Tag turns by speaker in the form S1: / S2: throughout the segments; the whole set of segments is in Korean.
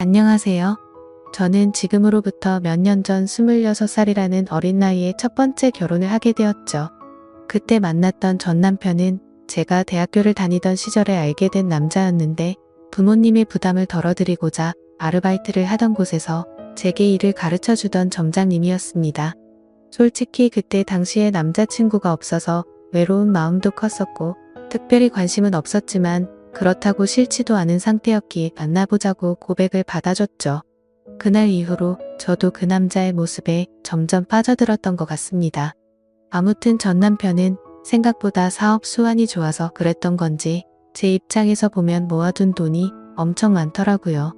S1: 안녕하세요. 저는 지금으로부터 몇 년 전 26살이라는 어린 나이에 첫 번째 결혼을 하게 되었죠. 그때 만났던 전 남편은 제가 대학교를 다니던 시절에 알게 된 남자였는데 부모님의 부담을 덜어드리고자 아르바이트를 하던 곳에서 제게 일을 가르쳐 주던 점장님이었습니다. 솔직히 그때 당시에 남자친구가 없어서 외로운 마음도 컸었고 특별히 관심은 없었지만 그렇다고 싫지도 않은 상태였기에 만나보자고 고백을 받아줬죠. 그날 이후로 저도 그 남자의 모습에 점점 빠져들었던 것 같습니다. 아무튼 전 남편은 생각보다 사업 수완이 좋아서 그랬던 건지 제 입장에서 보면 모아둔 돈이 엄청 많더라고요.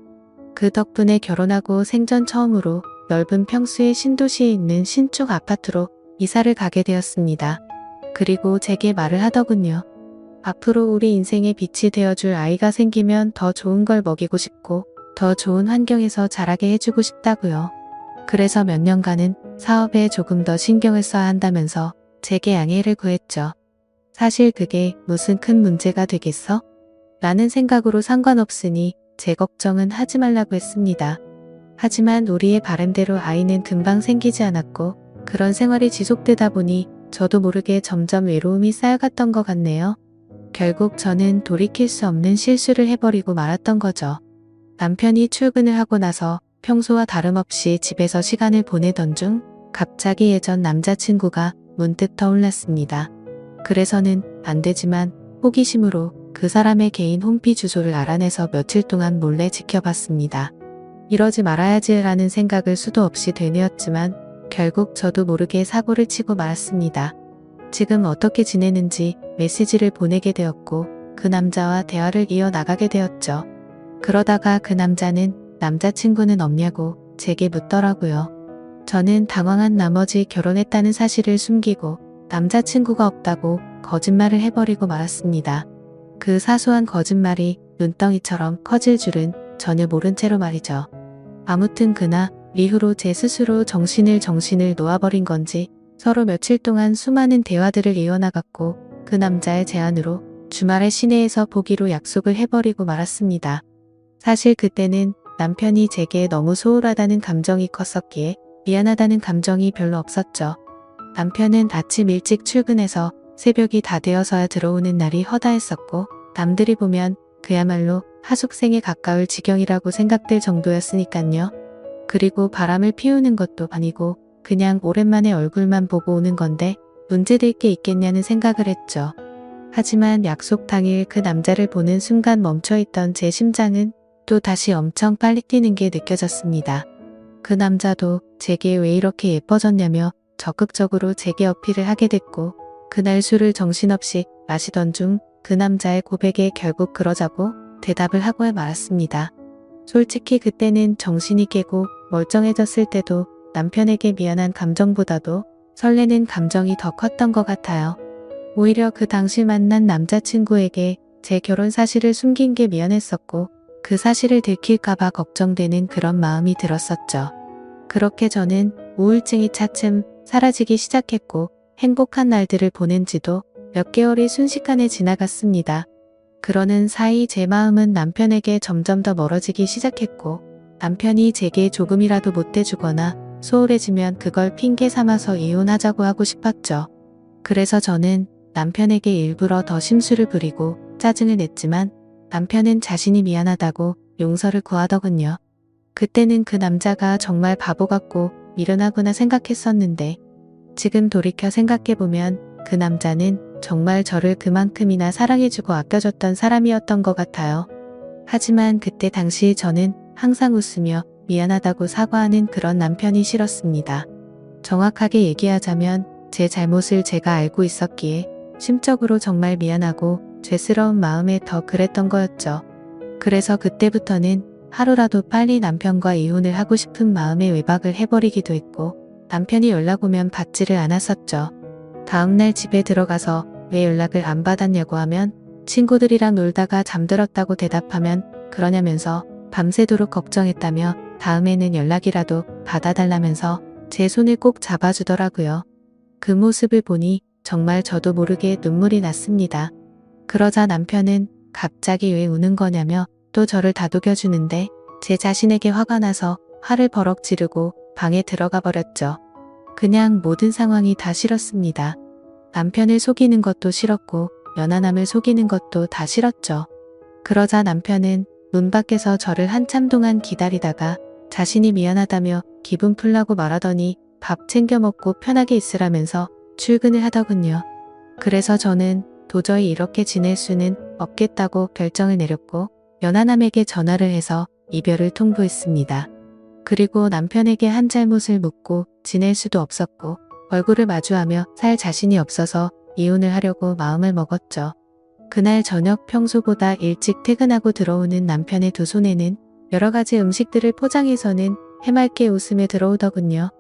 S1: 그 덕분에 결혼하고 생전 처음으로 넓은 평수의 신도시에 있는 신축 아파트로 이사를 가게 되었습니다. 그리고 제게 말을 하더군요. 앞으로 우리 인생의 빛이 되어줄 아이가 생기면 더 좋은 걸 먹이고 싶고 더 좋은 환경에서 자라게 해주고 싶다고요. 그래서 몇 년간은 사업에 조금 더 신경을 써야 한다면서 제게 양해를 구했죠. 사실 그게 무슨 큰 문제가 되겠어? 라는 생각으로 상관없으니 제 걱정은 하지 말라고 했습니다. 하지만 우리의 바람대로 아이는 금방 생기지 않았고 그런 생활이 지속되다 보니 저도 모르게 점점 외로움이 쌓여갔던 것 같네요. 결국 저는 돌이킬 수 없는 실수를 해버리고 말았던 거죠. 남편이 출근을 하고 나서 평소와 다름없이 집에서 시간을 보내던 중 갑자기 예전 남자친구가 문득 떠올랐습니다. 그래서는 안 되지만 호기심으로 그 사람의 개인 홈피 주소를 알아내서 며칠 동안 몰래 지켜봤습니다. 이러지 말아야지 라는 생각을 수도 없이 되뇌었지만 결국 저도 모르게 사고를 치고 말았습니다. 지금 어떻게 지내는지 메시지를 보내게 되었고 그 남자와 대화를 이어나가게 되었죠. 그러다가 그 남자는 남자친구는 없냐고 제게 묻더라고요. 저는 당황한 나머지 결혼했다는 사실을 숨기고 남자친구가 없다고 거짓말을 해버리고 말았습니다. 그 사소한 거짓말이 눈덩이처럼 커질 줄은 전혀 모른 채로 말이죠. 아무튼 그날 이후로 제 스스로 정신을 놓아버린 건지 서로 며칠 동안 수많은 대화들을 이어나갔고 그 남자의 제안으로 주말에 시내에서 보기로 약속을 해버리고 말았습니다. 사실 그때는 남편이 제게 너무 소홀하다는 감정이 컸었기에 미안하다는 감정이 별로 없었죠. 남편은 아침 일찍 출근해서 새벽이 다 되어서야 들어오는 날이 허다했었고 남들이 보면 그야말로 하숙생에 가까울 지경이라고 생각될 정도였으니깐요. 그리고 바람을 피우는 것도 아니고 그냥 오랜만에 얼굴만 보고 오는 건데 문제될 게 있겠냐는 생각을 했죠. 하지만 약속 당일 그 남자를 보는 순간 멈춰있던 제 심장은 또 다시 엄청 빨리 뛰는 게 느껴졌습니다. 그 남자도 제게 왜 이렇게 예뻐졌냐며 적극적으로 제게 어필을 하게 됐고 그날 술을 정신없이 마시던 중 그 남자의 고백에 결국 그러자고 대답을 하고 말았습니다. 솔직히 그때는 정신이 깨고 멀쩡해졌을 때도 남편에게 미안한 감정보다도 설레는 감정이 더 컸던 것 같아요. 오히려 그 당시 만난 남자친구에게 제 결혼 사실을 숨긴 게 미안했었고 그 사실을 들킬까봐 걱정되는 그런 마음이 들었었죠. 그렇게 저는 우울증이 차츰 사라지기 시작했고 행복한 날들을 보낸 지도 몇 개월이 순식간에 지나갔습니다. 그러는 사이 제 마음은 남편에게 점점 더 멀어지기 시작했고 남편이 제게 조금이라도 못돼주거나 소홀해지면 그걸 핑계 삼아서 이혼하자고 하고 싶었죠. 그래서 저는 남편에게 일부러 더 심술을 부리고 짜증을 냈지만 남편은 자신이 미안하다고 용서를 구하더군요. 그때는 그 남자가 정말 바보 같고 미련하구나 생각했었는데 지금 돌이켜 생각해보면 그 남자는 정말 저를 그만큼이나 사랑해주고 아껴줬던 사람이었던 것 같아요. 하지만 그때 당시 저는 항상 웃으며 미안하다고 사과하는 그런 남편이 싫었습니다. 정확하게 얘기하자면 제 잘못을 제가 알고 있었기에 심적으로 정말 미안하고 죄스러운 마음에 더 그랬던 거였죠. 그래서 그때부터는 하루라도 빨리 남편과 이혼을 하고 싶은 마음에 외박을 해버리기도 했고 남편이 연락 오면 받지를 않았었죠. 다음날 집에 들어가서 왜 연락을 안 받았냐고 하면 친구들이랑 놀다가 잠들었다고 대답하면 그러냐면서 밤새도록 걱정했다며 다음에는 연락이라도 받아달라면서 제 손을 꼭 잡아주더라고요. 그 모습을 보니 정말 저도 모르게 눈물이 났습니다. 그러자 남편은 갑자기 왜 우는 거냐며 또 저를 다독여주는데 제 자신에게 화가 나서 화를 버럭 지르고 방에 들어가 버렸죠. 그냥 모든 상황이 다 싫었습니다. 남편을 속이는 것도 싫었고 연하남을 속이는 것도 다 싫었죠. 그러자 남편은 문 밖에서 저를 한참 동안 기다리다가 자신이 미안하다며 기분 풀라고 말하더니 밥 챙겨 먹고 편하게 있으라면서 출근을 하더군요. 그래서 저는 도저히 이렇게 지낼 수는 없겠다고 결정을 내렸고 연하남에게 전화를 해서 이별을 통보했습니다. 그리고 남편에게 한 잘못을 묻고 지낼 수도 없었고 얼굴을 마주하며 살 자신이 없어서 이혼을 하려고 마음을 먹었죠. 그날 저녁 평소보다 일찍 퇴근하고 들어오는 남편의 두 손에는 여러 가지 음식들을 포장해서는 해맑게 웃으며 들어오더군요.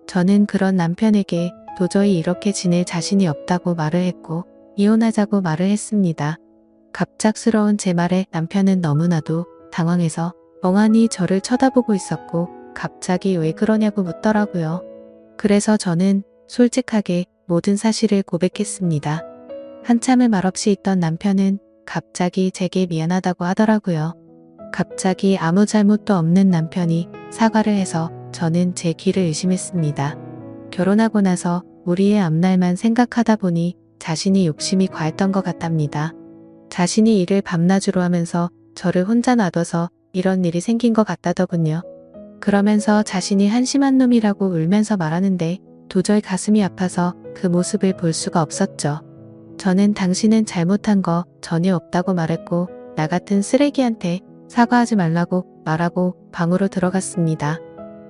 S1: 저는 그런 남편에게 도저히 이렇게 지낼 자신이 없다고 말을 했고 이혼하자고 말을 했습니다. 갑작스러운 제 말에 남편은 너무나도 당황해서 멍하니 저를 쳐다보고 있었고 갑자기 왜 그러냐고 묻더라고요. 그래서 저는 솔직하게 모든 사실을 고백했습니다. 한참을 말없이 있던 남편은 갑자기 제게 미안하다고 하더라고요. 갑자기 아무 잘못도 없는 남편이 사과를 해서 저는 제 귀를 의심했습니다. 결혼하고 나서 우리의 앞날만 생각하다 보니 자신이 욕심이 과했던 것 같답니다. 자신이 일을 밤낮으로 하면서 저를 혼자 놔둬서 이런 일이 생긴 것 같다더군요. 그러면서 자신이 한심한 놈이라고 울면서 말하는데 도저히 가슴이 아파서 그 모습을 볼 수가 없었죠. 저는 당신은 잘못한 거 전혀 없다고 말했고 나 같은 쓰레기한테 사과하지 말라고 말하고 방으로 들어갔습니다.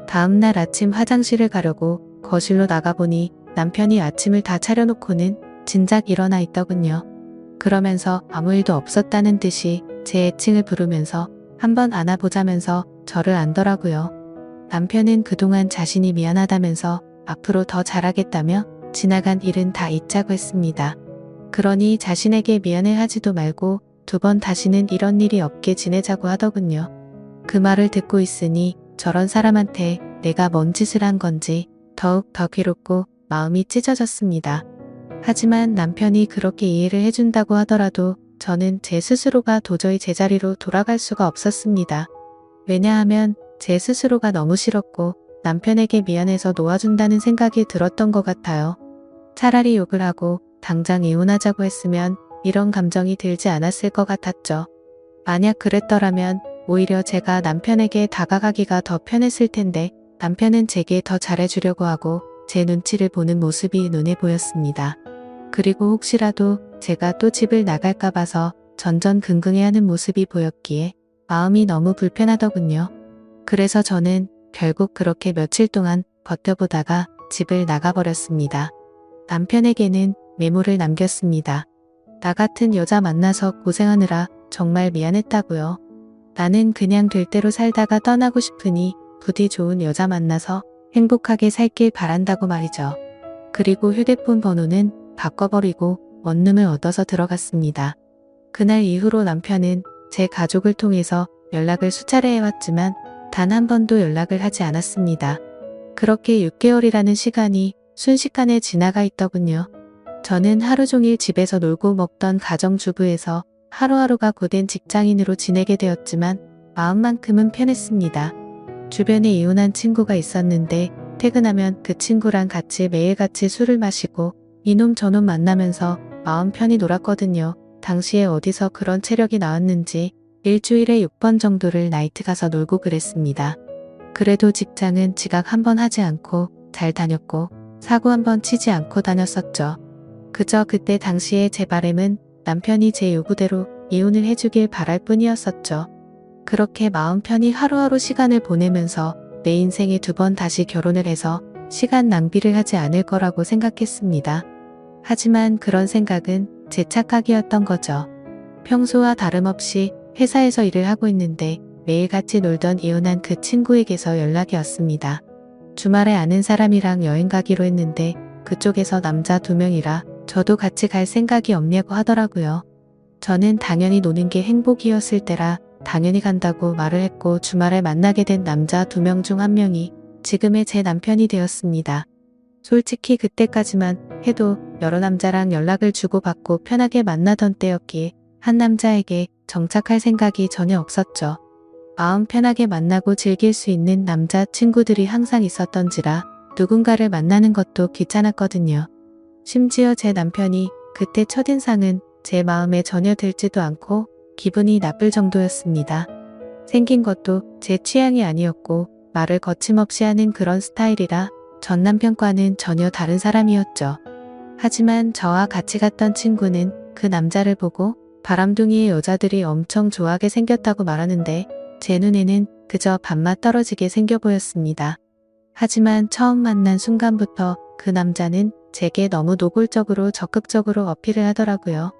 S1: 다음날 아침 화장실을 가려고 거실로 나가보니 남편이 아침을 다 차려놓고는 진작 일어나 있더군요. 그러면서 아무 일도 없었다는 듯이 제 애칭을 부르면서 한번 안아보자면서 저를 안더라고요. 남편은 그동안 자신이 미안하다면서 앞으로 더 잘하겠다며 지나간 일은 다 잊자고 했습니다. 그러니 자신에게 미안해 하지도 말고 두 번 다시는 이런 일이 없게 지내자고 하더군요. 그 말을 듣고 있으니 저런 사람한테 내가 뭔 짓을 한 건지 더욱 더 괴롭고 마음이 찢어졌습니다. 하지만 남편이 그렇게 이해를 해준다고 하더라도 저는 제 스스로가 도저히 제자리로 돌아갈 수가 없었습니다. 왜냐하면 제 스스로가 너무 싫었고 남편에게 미안해서 놓아준다는 생각이 들었던 것 같아요. 차라리 욕을 하고 당장 이혼하자고 했으면 이런 감정이 들지 않았을 것 같았죠. 만약 그랬더라면 오히려 제가 남편에게 다가가기가 더 편했을 텐데 남편은 제게 더 잘해주려고 하고 제 눈치를 보는 모습이 눈에 보였습니다. 그리고 혹시라도 제가 또 집을 나갈까 봐서 전전긍긍해하는 모습이 보였기에 마음이 너무 불편하더군요. 그래서 저는 결국 그렇게 며칠 동안 버텨보다가 집을 나가버렸습니다. 남편에게는 메모를 남겼습니다. 나 같은 여자 만나서 고생하느라 정말 미안했다고요. 나는 그냥 될 대로 살다가 떠나고 싶으니 부디 좋은 여자 만나서 행복하게 살길 바란다고 말이죠. 그리고 휴대폰 번호는 바꿔버리고 원룸을 얻어서 들어갔습니다. 그날 이후로 남편은 제 가족을 통해서 연락을 수차례 해왔지만 단 한 번도 연락을 하지 않았습니다. 그렇게 6개월이라는 시간이 순식간에 지나가 있더군요. 저는 하루 종일 집에서 놀고 먹던 가정주부에서 하루하루가 고된 직장인으로 지내게 되었지만 마음만큼은 편했습니다. 주변에 이혼한 친구가 있었는데 퇴근하면 그 친구랑 같이 매일같이 술을 마시고 이놈 저놈 만나면서 마음 편히 놀았거든요. 당시에 어디서 그런 체력이 나왔는지 일주일에 6번 정도를 나이트 가서 놀고 그랬습니다. 그래도 직장은 지각 한 번 하지 않고 잘 다녔고 사고 한 번 치지 않고 다녔었죠. 그저 그때 당시에 제 바람은 남편이 제 요구대로 이혼을 해주길 바랄 뿐이었었죠. 그렇게 마음 편히 하루하루 시간을 보내면서 내 인생에 두 번 다시 결혼을 해서 시간 낭비를 하지 않을 거라고 생각했습니다. 하지만 그런 생각은 제 착각이었던 거죠. 평소와 다름없이 회사에서 일을 하고 있는데 매일 같이 놀던 이혼한 그 친구에게서 연락이 왔습니다. 주말에 아는 사람이랑 여행 가기로 했는데 그쪽에서 남자 2명이라 저도 같이 갈 생각이 없냐고 하더라고요. 저는 당연히 노는 게 행복이었을 때라 당연히 간다고 말을 했고 주말에 만나게 된 남자 2명 중 한 명이 지금의 제 남편이 되었습니다. 솔직히 그때까지만 해도 여러 남자랑 연락을 주고받고 편하게 만나던 때였기에 한 남자에게 정착할 생각이 전혀 없었죠. 마음 편하게 만나고 즐길 수 있는 남자 친구들이 항상 있었던지라 누군가를 만나는 것도 귀찮았거든요. 심지어 제 남편이 그때 첫인상은 제 마음에 전혀 들지도 않고 기분이 나쁠 정도였습니다. 생긴 것도 제 취향이 아니었고 말을 거침없이 하는 그런 스타일이라 전 남편과는 전혀 다른 사람이었죠. 하지만 저와 같이 갔던 친구는 그 남자를 보고 바람둥이의 여자들이 엄청 좋아하게 생겼다고 말하는데 제 눈에는 그저 밥맛 떨어지게 생겨 보였습니다. 하지만 처음 만난 순간부터 그 남자는 제게 너무 노골적으로 적극적으로 어필을 하더라고요.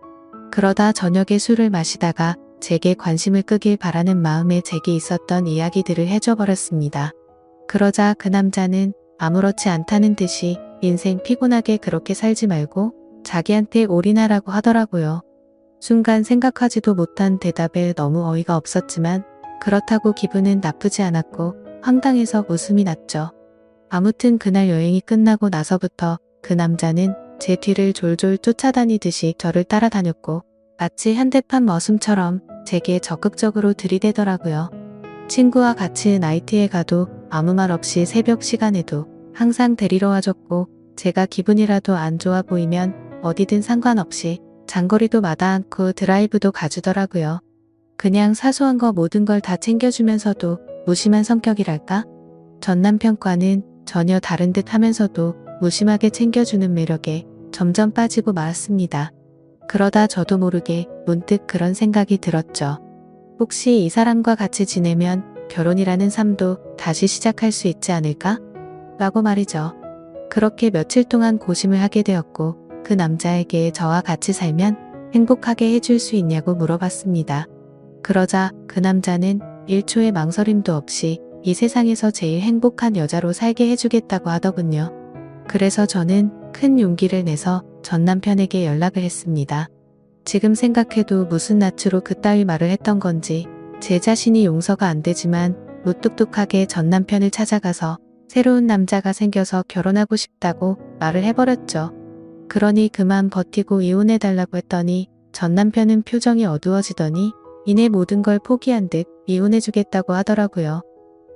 S1: 그러다 저녁에 술을 마시다가 제게 관심을 끄길 바라는 마음에 제게 있었던 이야기들을 해줘 버렸습니다. 그러자 그 남자는 아무렇지 않다는 듯이 인생 피곤하게 그렇게 살지 말고 자기한테 올인하라고 하더라고요. 순간 생각하지도 못한 대답에 너무 어이가 없었지만 그렇다고 기분은 나쁘지 않았고 황당해서 웃음이 났죠. 아무튼 그날 여행이 끝나고 나서부터 그 남자는 제 뒤를 졸졸 쫓아다니듯이 저를 따라다녔고 마치 현대판 머슴처럼 제게 적극적으로 들이대더라고요. 친구와 같이 나이트에 가도 아무 말 없이 새벽 시간에도 항상 데리러 와줬고 제가 기분이라도 안 좋아 보이면 어디든 상관없이 장거리도 마다 않고 드라이브도 가주더라고요. 그냥 사소한 거 모든 걸 다 챙겨주면서도 무심한 성격이랄까? 전 남편과는 전혀 다른 듯 하면서도 무심하게 챙겨주는 매력에 점점 빠지고 말았습니다. 그러다 저도 모르게 문득 그런 생각이 들었죠. 혹시 이 사람과 같이 지내면 결혼이라는 삶도 다시 시작할 수 있지 않을까? 라고 말이죠. 그렇게 며칠 동안 고심을 하게 되었고 그 남자에게 저와 같이 살면 행복하게 해줄 수 있냐고 물어봤습니다. 그러자 그 남자는 1초의 망설임도 없이 이 세상에서 제일 행복한 여자로 살게 해주겠다고 하더군요. 그래서 저는 큰 용기를 내서 전 남편에게 연락을 했습니다. 지금 생각해도 무슨 낯으로 그따위 말을 했던 건지 제 자신이 용서가 안 되지만 무뚝뚝하게 전 남편을 찾아가서 새로운 남자가 생겨서 결혼하고 싶다고 말을 해버렸죠. 그러니 그만 버티고 이혼해달라고 했더니 전 남편은 표정이 어두워지더니 이내 모든 걸 포기한 듯 이혼해주겠다고 하더라고요.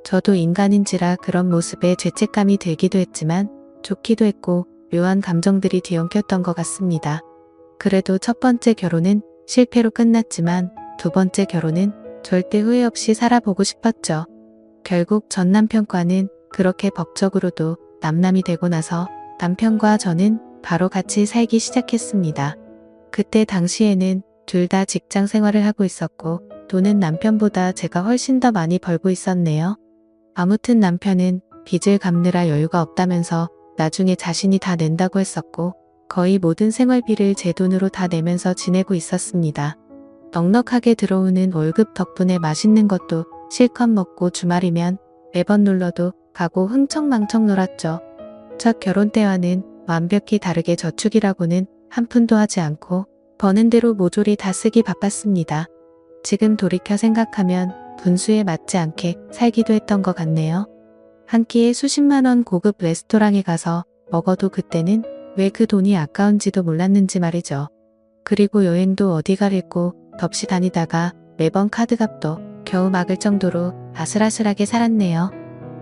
S1: 저도 인간인지라 그런 모습에 죄책감이 들기도 했지만 좋기도 했고 묘한 감정들이 뒤엉켰던 것 같습니다. 그래도 첫 번째 결혼은 실패로 끝났지만 두 번째 결혼은 절대 후회 없이 살아보고 싶었죠. 결국 전 남편과는 그렇게 법적으로도 남남이 되고 나서 남편과 저는 바로 같이 살기 시작했습니다. 그때 당시에는 둘 다 직장 생활을 하고 있었고 돈은 남편보다 제가 훨씬 더 많이 벌고 있었네요. 아무튼 남편은 빚을 갚느라 여유가 없다면서 나중에 자신이 다 낸다고 했었고 거의 모든 생활비를 제 돈으로 다 내면서 지내고 있었습니다. 넉넉하게 들어오는 월급 덕분에 맛있는 것도 실컷 먹고 주말이면 매번 놀러도 가고 흥청망청 놀았죠. 첫 결혼 때와는 완벽히 다르게 저축이라고는 한 푼도 하지 않고 버는 대로 모조리 다 쓰기 바빴습니다. 지금 돌이켜 생각하면 분수에 맞지 않게 살기도 했던 것 같네요. 한 끼에 수십만 원 고급 레스토랑에 가서 먹어도 그때는 왜 그 돈이 아까운지도 몰랐는지 말이죠. 그리고 여행도 어디 가릴고 덥시 다니다가 매번 카드값도 겨우 막을 정도로 아슬아슬하게 살았네요.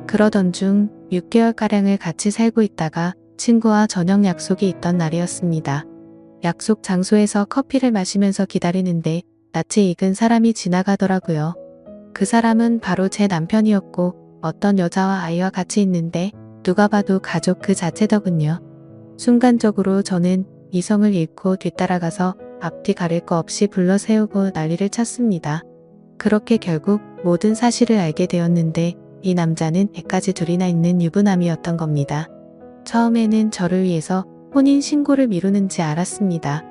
S1: 그러던 중 6개월가량을 같이 살고 있다가 친구와 저녁 약속이 있던 날이었습니다. 약속 장소에서 커피를 마시면서 기다리는데 낯이 익은 사람이 지나가더라고요. 그 사람은 바로 제 남편이었고 어떤 여자와 아이와 같이 있는데 누가 봐도 가족 그 자체더군요. 순간적으로 저는 이성을 잃고 뒤따라가서 앞뒤 가릴 거 없이 불러세우고 난리를 쳤습니다. 그렇게 결국 모든 사실을 알게 되었는데 이 남자는 애까지 둘이나 있는 유부남이었던 겁니다. 처음에는 저를 위해서 혼인신고를 미루는지 알았습니다.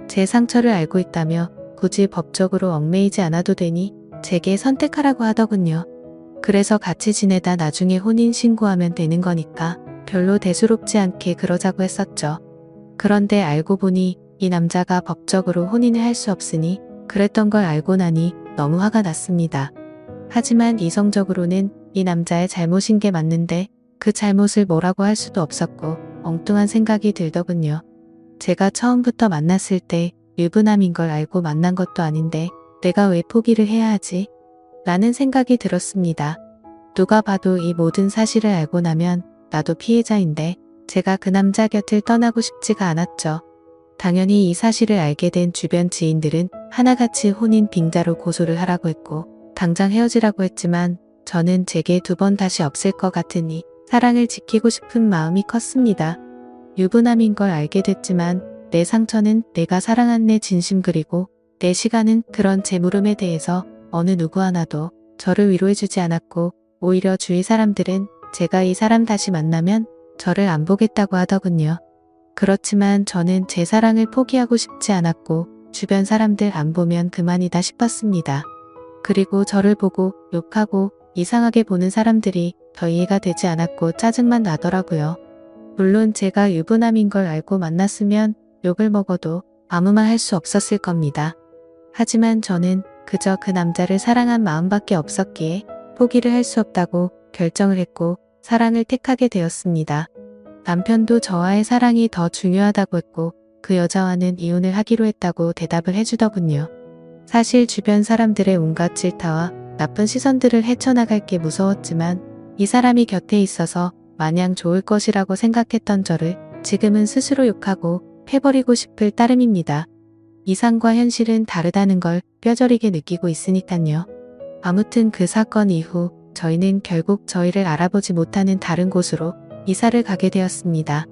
S1: 제 상처를 알고 있다며 굳이 법적으로 얽매이지 않아도 되니 제게 선택하라고 하더군요. 그래서 같이 지내다 나중에 혼인신고하면 되는 거니까 별로 대수롭지 않게 그러자고 했었죠. 그런데 알고 보니 이 남자가 법적으로 혼인을 할 수 없으니 그랬던 걸 알고 나니 너무 화가 났습니다. 하지만 이성적으로는 이 남자의 잘못인 게 맞는데 그 잘못을 뭐라고 할 수도 없었고 엉뚱한 생각이 들더군요. 제가 처음부터 만났을 때 유부남인 걸 알고 만난 것도 아닌데 내가 왜 포기를 해야 하지? 라는 생각이 들었습니다. 누가 봐도 이 모든 사실을 알고 나면 나도 피해자인데 제가 그 남자 곁을 떠나고 싶지가 않았죠. 당연히 이 사실을 알게 된 주변 지인들은 하나같이 혼인 빙자로 고소를 하라고 했고 당장 헤어지라고 했지만 저는 제게 두 번 다시 없을 것 같으니 사랑을 지키고 싶은 마음이 컸습니다. 유부남인 걸 알게 됐지만 내 상처는 내가 사랑한 내 진심 그리고 내 시간은 그런 제 물음에 대해서 어느 누구 하나도 저를 위로해주지 않았고 오히려 주위 사람들은 제가 이 사람 다시 만나면 저를 안 보겠다고 하더군요. 그렇지만 저는 제 사랑을 포기하고 싶지 않았고 주변 사람들 안 보면 그만이다 싶었습니다. 그리고 저를 보고 욕하고 이상하게 보는 사람들이 더 이해가 되지 않았고 짜증만 나더라고요. 물론 제가 유부남인 걸 알고 만났으면 욕을 먹어도 아무 말 할 수 없었을 겁니다. 하지만 저는 그저 그 남자를 사랑한 마음밖에 없었기에 포기를 할 수 없다고 결정을 했고 사랑을 택하게 되었습니다. 남편도 저와의 사랑이 더 중요하다고 했고 그 여자와는 이혼을 하기로 했다고 대답을 해주더군요. 사실 주변 사람들의 온갖 질타와 나쁜 시선들을 헤쳐나갈 게 무서웠지만 이 사람이 곁에 있어서 마냥 좋을 것이라고 생각했던 저를 지금은 스스로 욕하고 패버리고 싶을 따름입니다. 이상과 현실은 다르다는 걸 뼈저리게 느끼고 있으니깐요. 아무튼 그 사건 이후 저희는 결국 저희를 알아보지 못하는 다른 곳으로 이사를 가게 되었습니다.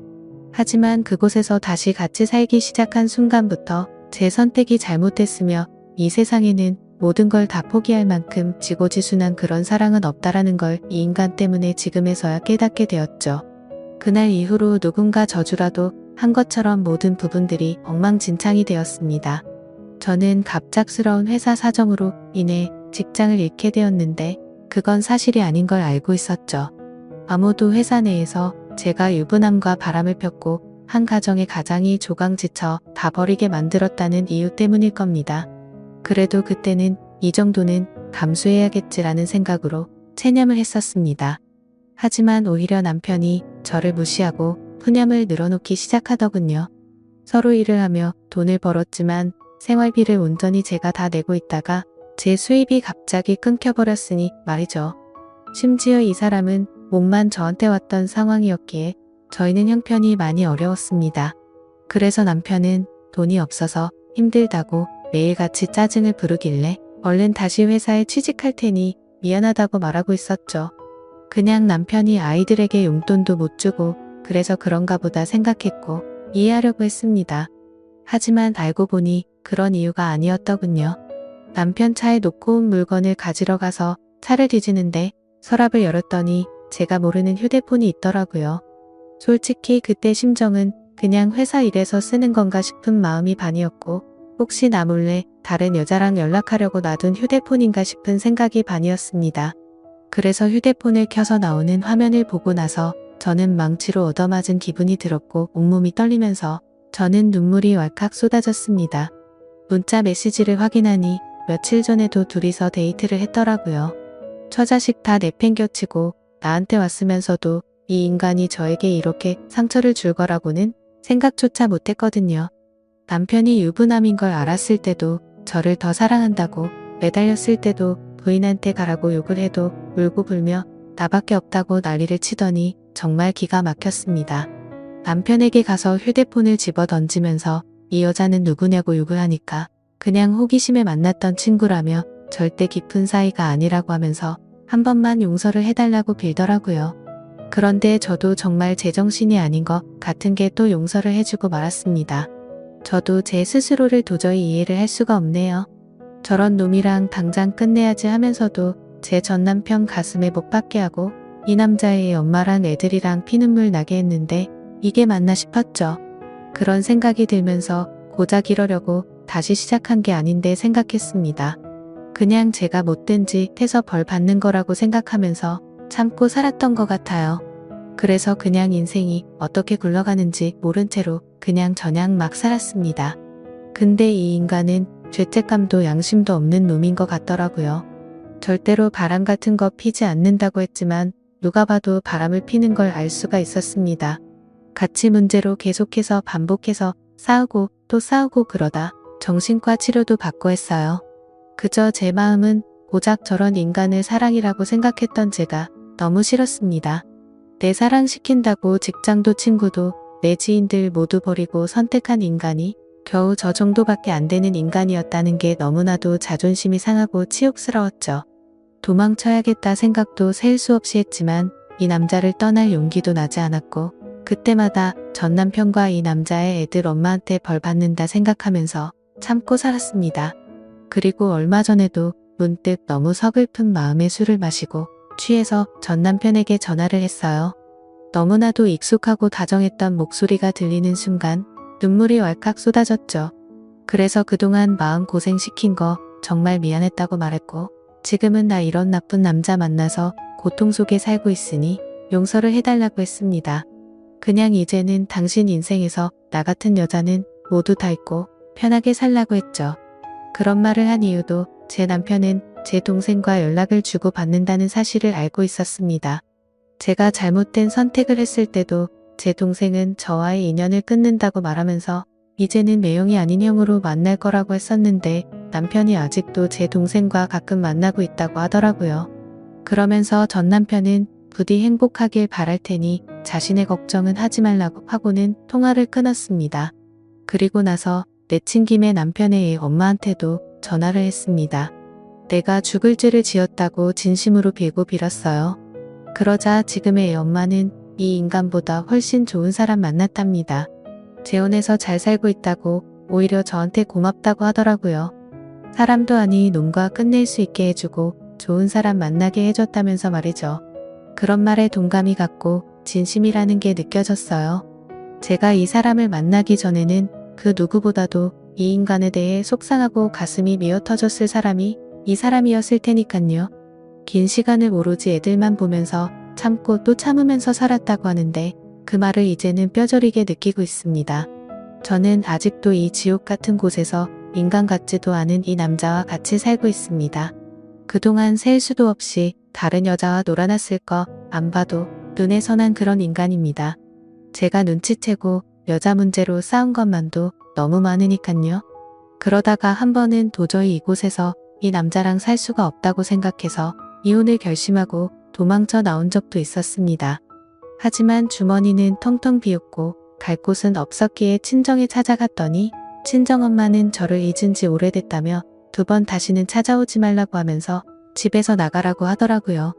S1: 하지만 그곳에서 다시 같이 살기 시작한 순간부터 제 선택이 잘못됐으며 이 세상에는 모든 걸 다 포기할 만큼 지고지순한 그런 사랑은 없다라는 걸 이 인간 때문에 지금에서야 깨닫게 되었죠. 그날 이후로 누군가 저주라도 한 것처럼 모든 부분들이 엉망진창이 되었습니다. 저는 갑작스러운 회사 사정으로 인해 직장을 잃게 되었는데 그건 사실이 아닌 걸 알고 있었죠. 아무도 회사 내에서 제가 유부남과 바람을 폈고 한 가정의 가장이 조강지쳐 다 버리게 만들었다는 이유 때문일 겁니다. 그래도 그때는 이 정도는 감수해야겠지라는 생각으로 체념을 했었습니다. 하지만 오히려 남편이 저를 무시하고 푸념을 늘어놓기 시작하더군요. 서로 일을 하며 돈을 벌었지만 생활비를 온전히 제가 다 내고 있다가 제 수입이 갑자기 끊겨버렸으니 말이죠. 심지어 이 사람은 몸만 저한테 왔던 상황이었기에 저희는 형편이 많이 어려웠습니다. 그래서 남편은 돈이 없어서 힘들다고 매일같이 짜증을 부르길래 얼른 다시 회사에 취직할 테니 미안하다고 말하고 있었죠. 그냥 남편이 아이들에게 용돈도 못 주고 그래서 그런가 보다 생각했고 이해하려고 했습니다. 하지만 알고 보니 그런 이유가 아니었더군요. 남편 차에 놓고 온 물건을 가지러 가서 차를 뒤지는데 서랍을 열었더니 제가 모르는 휴대폰이 있더라고요. 솔직히 그때 심정은 그냥 회사 일에서 쓰는 건가 싶은 마음이 반이었고 혹시 나 몰래 다른 여자랑 연락하려고 놔둔 휴대폰인가 싶은 생각이 반이었습니다. 그래서 휴대폰을 켜서 나오는 화면을 보고 나서 저는 망치로 얻어맞은 기분이 들었고 온몸이 떨리면서 저는 눈물이 왈칵 쏟아졌습니다. 문자 메시지를 확인하니 며칠 전에도 둘이서 데이트를 했더라고요. 처자식 다 내팽겨치고 나한테 왔으면서도 이 인간이 저에게 이렇게 상처를 줄 거라고는 생각조차 못했거든요. 남편이 유부남인 걸 알았을 때도 저를 더 사랑한다고 매달렸을 때도 부인한테 가라고 욕을 해도 울고 불며 나밖에 없다고 난리를 치더니 정말 기가 막혔습니다. 남편에게 가서 휴대폰을 집어 던지면서 이 여자는 누구냐고 욕을 하니까 그냥 호기심에 만났던 친구라며 절대 깊은 사이가 아니라고 하면서 한 번만 용서를 해달라고 빌더라고요. 그런데 저도 정말 제정신이 아닌 것 같은 게 또 용서를 해주고 말았습니다. 저도 제 스스로를 도저히 이해를 할 수가 없네요. 저런 놈이랑 당장 끝내야지 하면서도 제 전남편 가슴에 못 박게 하고 이 남자의 엄마랑 애들이랑 피눈물 나게 했는데 이게 맞나 싶었죠. 그런 생각이 들면서 고작 이러려고 다시 시작한 게 아닌데 생각했습니다. 그냥 제가 못된 짓 해서 벌 받는 거라고 생각하면서 참고 살았던 것 같아요. 그래서 그냥 인생이 어떻게 굴러가는지 모른 채로 그냥 저냥 막 살았습니다. 근데 이 인간은 죄책감도 양심도 없는 놈인 것 같더라고요. 절대로 바람 같은 거 피지 않는다고 했지만 누가 봐도 바람을 피는 걸 알 수가 있었습니다. 가치 문제로 계속해서 반복해서 싸우고 또 싸우고 그러다 정신과 치료도 받고 했어요. 그저 제 마음은 고작 저런 인간을 사랑이라고 생각했던 제가 너무 싫었습니다. 내 사랑시킨다고 직장도 친구도 내 지인들 모두 버리고 선택한 인간이 겨우 저 정도밖에 안 되는 인간이었다는 게 너무나도 자존심이 상하고 치욕스러웠죠. 도망쳐야겠다 생각도 셀 수 없이 했지만 이 남자를 떠날 용기도 나지 않았고 그때마다 전 남편과 이 남자의 애들 엄마한테 벌 받는다 생각하면서 참고 살았습니다. 그리고 얼마 전에도 문득 너무 서글픈 마음에 술을 마시고 취해서 전 남편에게 전화를 했어요. 너무나도 익숙하고 다정했던 목소리가 들리는 순간 눈물이 왈칵 쏟아졌죠. 그래서 그동안 마음 고생시킨 거 정말 미안했다고 말했고 지금은 나 이런 나쁜 남자 만나서 고통 속에 살고 있으니 용서를 해달라고 했습니다. 그냥 이제는 당신 인생에서 나 같은 여자는 모두 다 있고 편하게 살라고 했죠. 그런 말을 한 이유도 제 남편은 제 동생과 연락을 주고 받는다는 사실을 알고 있었습니다. 제가 잘못된 선택을 했을 때도 제 동생은 저와의 인연을 끊는다고 말하면서 이제는 매형이 아닌 형으로 만날 거라고 했었는데 남편이 아직도 제 동생과 가끔 만나고 있다고 하더라고요. 그러면서 전 남편은 부디 행복하길 바랄 테니 자신의 걱정은 하지 말라고 하고는 통화를 끊었습니다. 그리고 나서 내친 김에 남편의 애 엄마한테도 전화를 했습니다. 내가 죽을 죄를 지었다고 진심으로 빌고 빌었어요. 그러자 지금의 애 엄마는 이 인간보다 훨씬 좋은 사람 만났답니다. 재혼해서 잘 살고 있다고 오히려 저한테 고맙다고 하더라고요. 사람도 아니 놈과 끝낼 수 있게 해주고 좋은 사람 만나게 해줬다면서 말이죠. 그런 말에 동감이 갔고 진심이라는 게 느껴졌어요. 제가 이 사람을 만나기 전에는 그 누구보다도 이 인간에 대해 속상하고 가슴이 미어터졌을 사람이 이 사람이었을 테니깐요. 긴 시간을 오로지 애들만 보면서 참고 또 참으면서 살았다고 하는데 그 말을 이제는 뼈저리게 느끼고 있습니다. 저는 아직도 이 지옥 같은 곳에서 인간 같지도 않은 이 남자와 같이 살고 있습니다. 그동안 셀 수도 없이 다른 여자와 놀아났을 거 안 봐도 눈에 선한 그런 인간입니다. 제가 눈치채고 여자 문제로 싸운 것만도 너무 많으니깐요. 그러다가 한 번은 도저히 이곳에서 이 남자랑 살 수가 없다고 생각해서 이혼을 결심하고 도망쳐 나온 적도 있었습니다. 하지만 주머니는 텅텅 비었고 갈 곳은 없었기에 친정에 찾아갔더니 친정엄마는 저를 잊은 지 오래됐다며 2번 다시는 찾아오지 말라고 하면서 집에서 나가라고 하더라고요.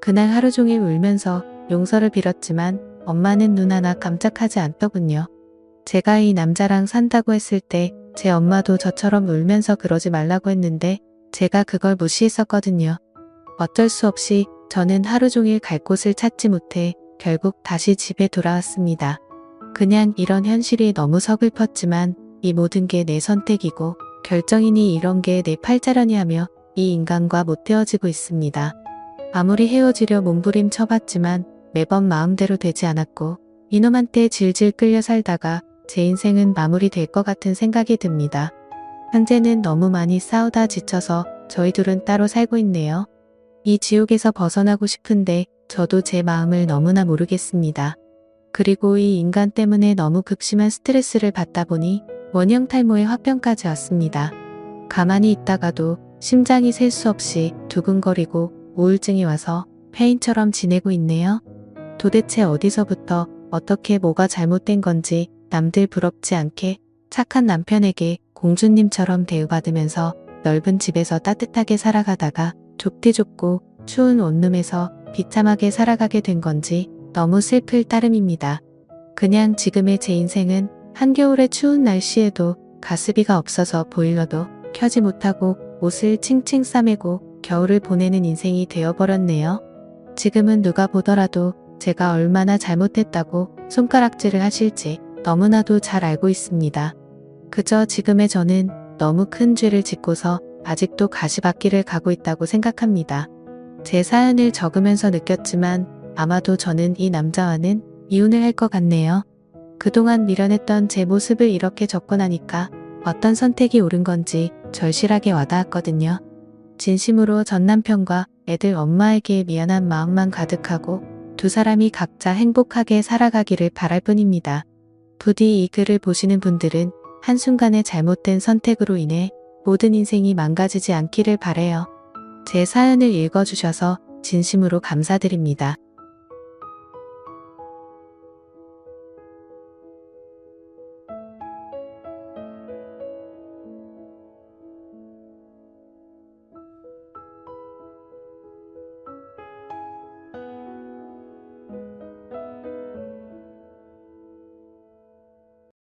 S1: 그날 하루 종일 울면서 용서를 빌었지만 엄마는 눈 하나 깜짝하지 않더군요. 제가 이 남자랑 산다고 했을 때 제 엄마도 저처럼 울면서 그러지 말라고 했는데 제가 그걸 무시했었거든요. 어쩔 수 없이 저는 하루 종일 갈 곳을 찾지 못해 결국 다시 집에 돌아왔습니다. 그냥 이런 현실이 너무 서글펐지만 이 모든 게 내 선택이고 결정이니 이런 게 내 팔자려니 하며 이 인간과 못 헤어지고 있습니다. 아무리 헤어지려 몸부림 쳐봤지만 매번 마음대로 되지 않았고 이놈한테 질질 끌려 살다가 제 인생은 마무리될 것 같은 생각이 듭니다. 현재는 너무 많이 싸우다 지쳐서 저희 둘은 따로 살고 있네요. 이 지옥에서 벗어나고 싶은데 저도 제 마음을 너무나 모르겠습니다. 그리고 이 인간 때문에 너무 극심한 스트레스를 받다 보니 원형 탈모의 화병까지 왔습니다. 가만히 있다가도 심장이 셀 수 없이 두근거리고 우울증이 와서 폐인처럼 지내고 있네요. 도대체 어디서부터 어떻게 뭐가 잘못된 건지 남들 부럽지 않게 착한 남편에게 공주님처럼 대우받으면서 넓은 집에서 따뜻하게 살아가다가 좁디 좁고 추운 원룸에서 비참하게 살아가게 된 건지 너무 슬플 따름입니다. 그냥 지금의 제 인생은 한겨울의 추운 날씨에도 가스비가 없어서 보일러도 켜지 못하고 옷을 칭칭 싸매고 겨울을 보내는 인생이 되어버렸네요. 지금은 누가 보더라도 제가 얼마나 잘못했다고 손가락질을 하실지 너무나도 잘 알고 있습니다. 그저 지금의 저는 너무 큰 죄를 짓고서 아직도 가시밭길을 가고 있다고 생각합니다. 제 사연을 적으면서 느꼈지만 아마도 저는 이 남자와는 이혼을 할 것 같네요. 그동안 미련했던 제 모습을 이렇게 적고 나니까 어떤 선택이 옳은 건지 절실하게 와닿았거든요. 진심으로 전 남편과 애들 엄마에게 미안한 마음만 가득하고 두 사람이 각자 행복하게 살아가기를 바랄 뿐입니다. 부디 이 글을 보시는 분들은 한순간의 잘못된 선택으로 인해 모든 인생이 망가지지 않기를 바래요. 제 사연을 읽어주셔서 진심으로 감사드립니다.